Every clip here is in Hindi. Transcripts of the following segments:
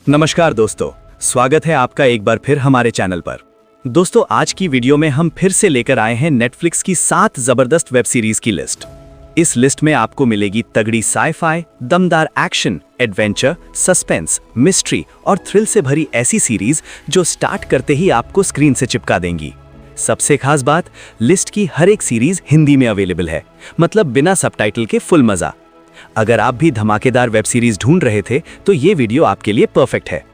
नमस्कार दोस्तों, स्वागत है आपका एक बार फिर हमारे चैनल पर। दोस्तों, आज की वीडियो में हम फिर से लेकर आए हैं नेटफ्लिक्स की 7 जबरदस्त वेब सीरीज की लिस्ट। इस लिस्ट में आपको मिलेगी तगड़ी साई-फाई, दमदार एक्शन, एडवेंचर, सस्पेंस, मिस्ट्री और थ्रिल से भरी ऐसी सीरीज जो स्टार्ट करते ही आपको स्क्रीन से चिपका देंगी। सबसे खास बात, लिस्ट की हर एक सीरीज हिंदी में अवेलेबल है, मतलब बिना सबटाइटल के फुल मजा। अगर आप भी धमाकेदार वेब सीरीज ढूंढ रहे थे तो ये वीडियो आपके लिए परफेक्ट है।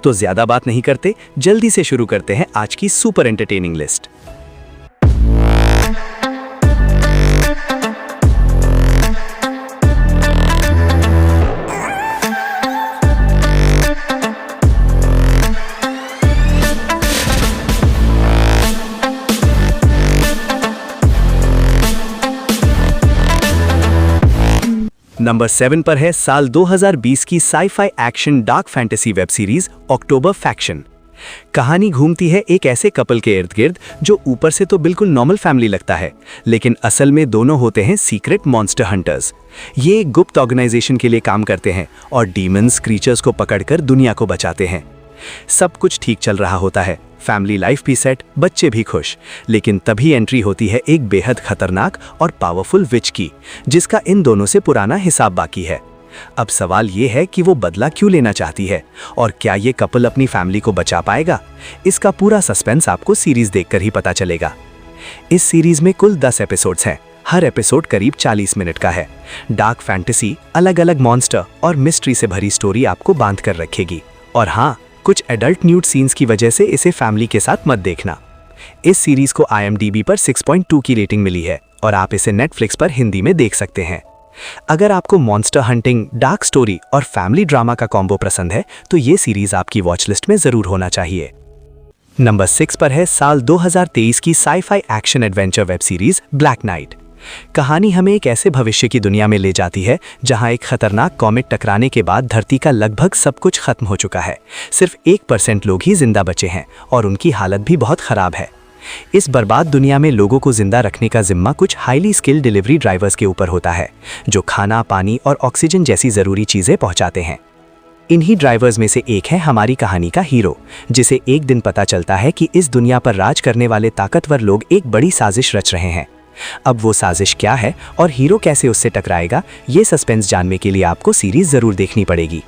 तो ज्यादा बात नहीं करते, जल्दी से शुरू करते हैं आज की सुपर एंटरटेनिंग लिस्ट। नंबर 7 पर है साल 2020 की sci-fi action dark fantasy web series October Faction. कहानी घूमती है एक ऐसे कपल के इर्द गिर्द जो ऊपर से तो बिल्कुल नॉर्मल फैमिली लगता है, लेकिन असल में दोनों होते हैं सीक्रेट मॉन्स्टर हंटर्स। ये एक गुप्त ऑर्गेनाइजेशन के लिए काम करते हैं और डीमंस क्रीचर्स को पकड़कर दुनिया को बचाते हैं। सब कुछ ठीक चल रहा होता है, फैमिली लाइफ भी सेट, बच्चे भी खुश, लेकिन तभी एंट्री होती है एक बेहद खतरनाक और पावरफुल विच की, जिसका इन दोनों से पुराना हिसाब बाकी है। अब सवाल ये है कि वो बदला क्यों लेना चाहती है और क्या ये कपल अपनी फैमिली को बचा पाएगा। इसका पूरा सस्पेंस आपको सीरीज देखकर ही पता चलेगा। इस सीरीज में कुल 10 एपिसोड्स हैं। हर एपिसोड करीब 40 मिनट का है। डार्क फैंटेसी, अलग अलग मॉन्स्टर और मिस्ट्री से भरी स्टोरी आपको बांध कर रखेगी। और हाँ, कुछ एडल्ट न्यूड सीन्स की वजह से इसे फैमिली के साथ मत देखना। इस सीरीज को IMDb पर 6.2 की रेटिंग मिली है और आप इसे नेटफ्लिक्स पर हिंदी में देख सकते हैं। अगर आपको मॉन्स्टर हंटिंग, डार्क स्टोरी और फैमिली ड्रामा का कॉम्बो पसंद है तो ये सीरीज आपकी वॉच लिस्ट में जरूर होना चाहिए। नंबर 6 पर है साल 2023 की sci-fi action adventure web series black night. कहानी हमें एक ऐसे भविष्य की दुनिया में ले जाती है जहां एक खतरनाक कॉमेट टकराने के बाद धरती का लगभग सब कुछ खत्म हो चुका है। सिर्फ 1% लोग ही जिंदा बचे हैं और उनकी हालत भी बहुत खराब है। इस बर्बाद दुनिया में लोगों को जिंदा रखने का जिम्मा कुछ हाईली स्किल्ड डिलीवरी ड्राइवर्स के ऊपर होता है, जो खाना, पानी और ऑक्सीजन जैसी जरूरी चीजें पहुंचाते हैं। इन्हीं ड्राइवर्स में से एक है हमारी कहानी का हीरो, जिसे एक दिन पता चलता है कि इस दुनिया पर राज करने वाले ताकतवर लोग एक बड़ी साजिश रच रहे हैं। अब वो साजिश क्या है और हीरो कैसे उससे टकराएगा, ये सस्पेंस जानने के लिए आपको सीरीज जरूर देखनी पड़ेगी।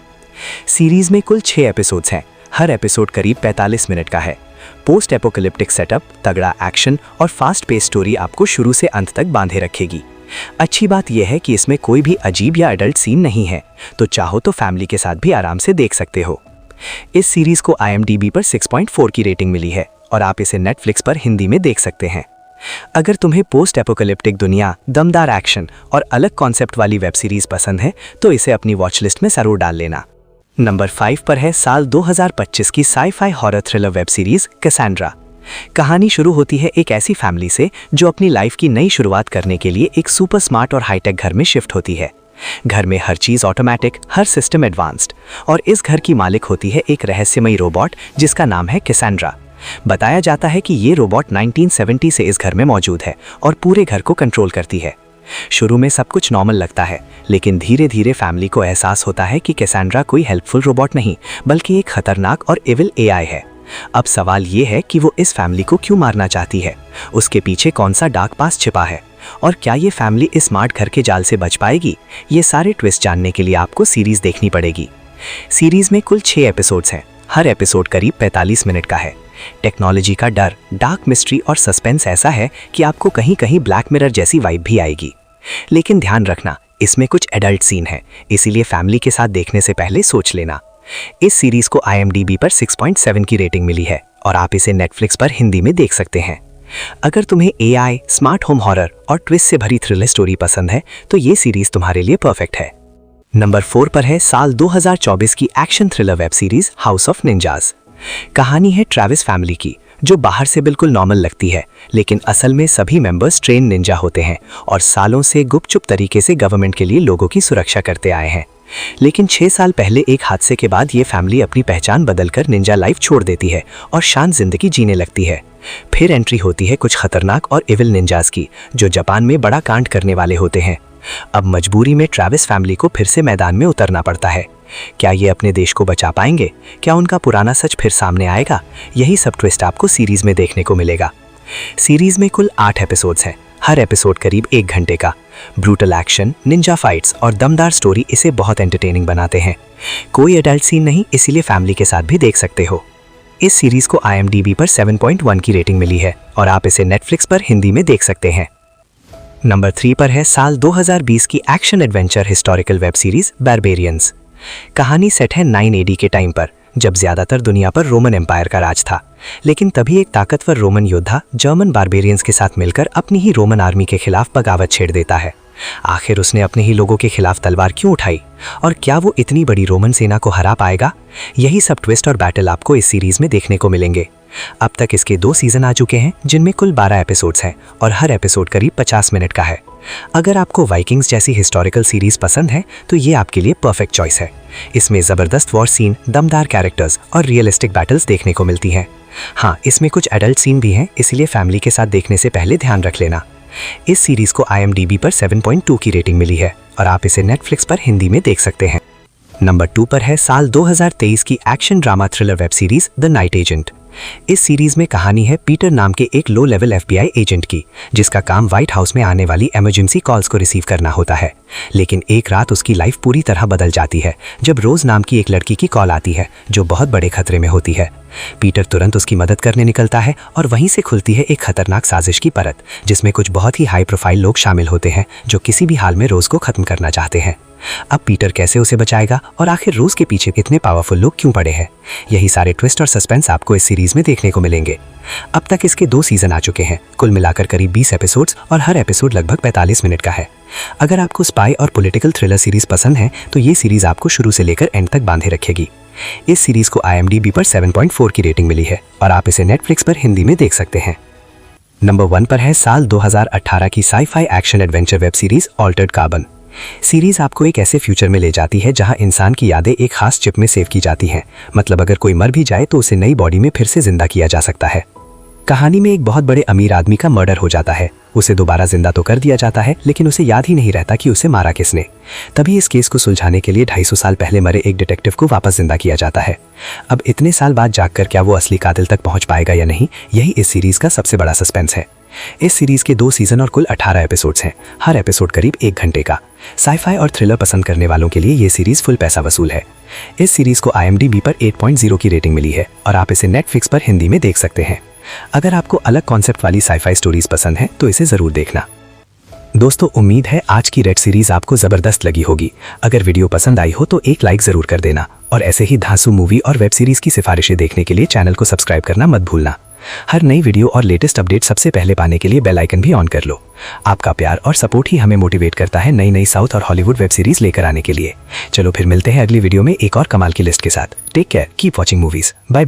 सीरीज में कुल 6 एपिसोड्स हैं। हर एपिसोड करीब 45 मिनट का है। पोस्ट एपोकलिप्टिक सेटअप, तगड़ा एक्शन और फास्ट पेस स्टोरी आपको शुरू से अंत तक बांधे रखेगी। अच्छी बात यह है कि इसमें कोई भी अजीब या एडल्ट सीन नहीं है, तो चाहो तो फैमिली के साथ भी आराम से देख सकते हो। इस सीरीज को IMDb पर 6.4 की रेटिंग मिली है और आप इसे नेटफ्लिक्स पर हिंदी में देख सकते हैं। अगर तुम्हें पोस्ट एपोकलिप्टिक दुनिया, दमदार एक्शन और अलग कॉन्सेप्ट वाली वेब सीरीज पसंद है तो इसे अपनी वॉच लिस्ट में जरूर डाल लेना। नंबर 5 पर है साल 2025 की sci-fi horror thriller web series Cassandra. कहानी शुरू होती है एक ऐसी फैमिली से जो अपनी लाइफ की नई शुरुआत करने के लिए एक सुपर स्मार्ट और हाईटेक घर में शिफ्ट होती है। घर में हर चीज ऑटोमेटिक, हर सिस्टम एडवांस्ड, और इस घर की मालिक होती है एक रहस्यमयी रोबोट जिसका नाम है कैसेंड्रा। बताया जाता है कि ये रोबोट 1970 से इस घर में मौजूद है और पूरे घर को कंट्रोल करती है। शुरू में सब कुछ नॉर्मल लगता है, लेकिन धीरे धीरे फैमिली को एहसास होता है कि कैसेंड्रा कोई हेल्पफुल रोबोट नहीं बल्कि एक खतरनाक और इविल AI है। अब सवाल ये है कि वो इस फैमिली को क्यों मारना चाहती है, उसके पीछे कौन सा डार्क पास्ट छिपा है और क्या ये फैमिली इस स्मार्ट घर के जाल से बच पाएगी। ये सारे ट्विस्ट जानने के लिए आपको सीरीज देखनी पड़ेगी। सीरीज में कुल 6 एपिसोड्स हैं। हर एपिसोड करीब 45 मिनट का है। टेक्नोलॉजी का डर, डार्क मिस्ट्री और सस्पेंस ऐसा है कि आपको कहीं कहीं ब्लैक मिरर जैसी वाइब भी आएगी। लेकिन ध्यान रखना, इसमें कुछ एडल्ट सीन है, इसीलिए फैमिली के साथ देखने से पहले सोच लेना। इस सीरीज को IMDb पर 6.7 की रेटिंग मिली है और आप इसे नेटफ्लिक्स पर हिंदी में देख सकते हैं। अगर तुम्हें AI, स्मार्ट होम हॉरर और ट्विस्ट से भरी थ्रिलर स्टोरी पसंद है तो ये सीरीज तुम्हारे लिए परफेक्ट है। नंबर 4 पर है साल 2024 की action thriller web series house of ninjas. कहानी है ट्रेविस फैमिली की, जो बाहर से बिल्कुल नॉर्मल लगती है, लेकिन असल में सभी मेंबर्स ट्रेन निंजा होते हैं और सालों से गुपचुप तरीके से गवर्नमेंट के लिए लोगों की सुरक्षा करते आए हैं। लेकिन 6 साल पहले एक हादसे के बाद ये फैमिली अपनी पहचान बदलकर निंजा लाइफ छोड़ देती है और शांत जिंदगी जीने लगती है। फिर एंट्री होती है कुछ खतरनाक और इविल निंजास की, जो जापान में बड़ा कांड करने वाले होते हैं। अब मजबूरी में ट्रेविस फैमिली को फिर से मैदान में उतरना पड़ता है। क्या ये अपने देश को बचा पाएंगे? क्या उनका पुराना सच फिर सामने आएगा? यही सब ट्विस्ट आपको सीरीज में देखने को मिलेगा। सीरीज में कुल 8 एपिसोड्स हैं। हर एपिसोड करीब 1 घंटे का। ब्रूटल एक्शन, निंजा फाइट्स और दमदार स्टोरी इसे बहुत एंटरटेनिंग बनाते हैं। कोई एडल्ट सीन नहीं, इसीलिए फैमिली के साथ भी देख सकते हो। इस सीरीज को IMDb पर 7.1 की रेटिंग मिली है और आप इसे नेटफ्लिक्स पर हिंदी में देख सकते हैं। नंबर 3 पर है साल 2020 की action adventure historical web series barbarians. कहानी सेट है 9 AD के टाइम पर, जब ज्यादातर दुनिया पर रोमन एम्पायर का राज था। लेकिन तभी एक ताकतवर रोमन योद्धा जर्मन बारबेरियंस के साथ मिलकर अपनी ही रोमन आर्मी के खिलाफ बगावत छेड़ देता है। आखिर उसने अपने ही लोगों के खिलाफ तलवार क्यों उठाई और क्या वो इतनी बड़ी रोमन सेना को हरा पाएगा? यही सब ट्विस्ट और बैटल आपको इस सीरीज में देखने को मिलेंगे। अब तक इसके 2 सीजन आ चुके हैं, जिनमें कुल 12 एपिसोड्स हैं और हर एपिसोड करीब 50 मिनट का है। अगर आपको वाइकिंग्स जैसी हिस्टोरिकल सीरीज पसंद है तो ये आपके लिए परफेक्ट चॉइस है। इसमें जबरदस्त वॉर सीन, दमदार कैरेक्टर्स और रियलिस्टिक बैटल्स देखने को मिलती हैं। हाँ, इसमें कुछ एडल्ट सीन भी हैं, इसलिए फैमिली के साथ देखने से पहले ध्यान रख लेना। इस सीरीज को IMDb पर 7.2 की रेटिंग मिली है और आप इसे नेटफ्लिक्स पर हिंदी में देख सकते हैं। नंबर 2 पर है साल 2023 की action drama thriller web series the night agent. इस सीरीज में कहानी है पीटर नाम के एक लो लेवल FBI एजेंट की, जिसका काम व्हाइट हाउस में आने वाली इमरजेंसी कॉल्स को रिसीव करना होता है। लेकिन एक रात उसकी लाइफ पूरी तरह बदल जाती है जब रोज नाम की एक लड़की की कॉल आती है जो बहुत बड़े खतरे में होती है। पीटर तुरंत उसकी मदद करने निकलता है और वहीं से खुलती है एक खतरनाक साजिश की परत, जिसमें कुछ बहुत ही हाई प्रोफाइल लोग शामिल होते हैं जो किसी भी हाल में रोज को खत्म करना चाहते हैं। अब पीटर कैसे उसे बचाएगा और आखिर रोज के पीछे इतने पावरफुल लोग क्यों पड़े हैं? यही सारे ट्विस्ट और सस्पेंस आपको इस सीरीज में देखने को मिलेंगे। अब तक इसके 2 सीजन आ चुके हैं, कुल मिलाकर करीब 20 एपिसोड्स और हर एपिसोड लगभग 45 मिनट का है। अगर आपको स्पाई और पॉलिटिकल थ्रिलर सीरीज पसंद है तो ये सीरीज आपको शुरू से लेकर एंड तक बांधे रखेगी। इस सीरीज को IMDb पर 7.4 की रेटिंग मिली है और आप इसे नेटफ्लिक्स पर हिंदी में देख सकते हैं। नंबर 1 पर है साल 2018 की sci-fi action adventure web series altered carbon. Series आपको एक ऐसे फ्यूचर में ले जाती है जहां इंसान की यादें एक खास चिप में सेव की जाती हैं। मतलब अगर कोई मर भी जाए तो उसे नई बॉडी में फिर से जिंदा किया जा सकता है। कहानी में एक बहुत बड़े अमीर आदमी का मर्डर हो जाता है। उसे दोबारा जिंदा तो कर दिया जाता है, लेकिन उसे याद ही नहीं रहता कि उसे मारा किसने। तभी इस केस को सुलझाने के लिए 250 साल पहले मरे एक डिटेक्टिव को वापस जिंदा किया जाता है। अब इतने साल बाद जागकर क्या वो असली कातिल तक पहुंच पाएगा या नहीं, यही इस सीरीज का सबसे बड़ा सस्पेंस है। इस सीरीज के 2 सीजन और कुल 18 एपिसोड्स हैं। हर एपिसोड करीब 1 घंटे का। साई-फाई और थ्रिलर पसंद करने वालों के लिए ये सीरीज फुल पैसा वसूल है। इस सीरीज को IMDb पर 8.0 की रेटिंग मिली है और आप इसे नेटफ्लिक्स पर हिंदी में देख सकते हैं। अगर आपको अलग कॉन्सेप्ट वाली साई-फाई स्टोरीज पसंद है तो इसे जरूर देखना। दोस्तों, उम्मीद है आज की रेड सीरीज आपको जबरदस्त लगी होगी। अगर वीडियो पसंद आई हो तो एक लाइक जरूर कर देना और ऐसे ही धांसू मूवी और वेब सीरीज की सिफारिशें देखने के लिए चैनल को सब्सक्राइब करना मत भूलना। हर नई वीडियो और लेटेस्ट अपडेट सबसे पहले पाने के लिए बेल आइकन भी ऑन कर लो। आपका प्यार और सपोर्ट ही हमें मोटिवेट करता है नई नई साउथ और हॉलीवुड वेब सीरीज लेकर आने के लिए। चलो फिर मिलते हैं अगली वीडियो में एक और कमाल की लिस्ट के साथ। Take care, keep watching movies. Bye bye.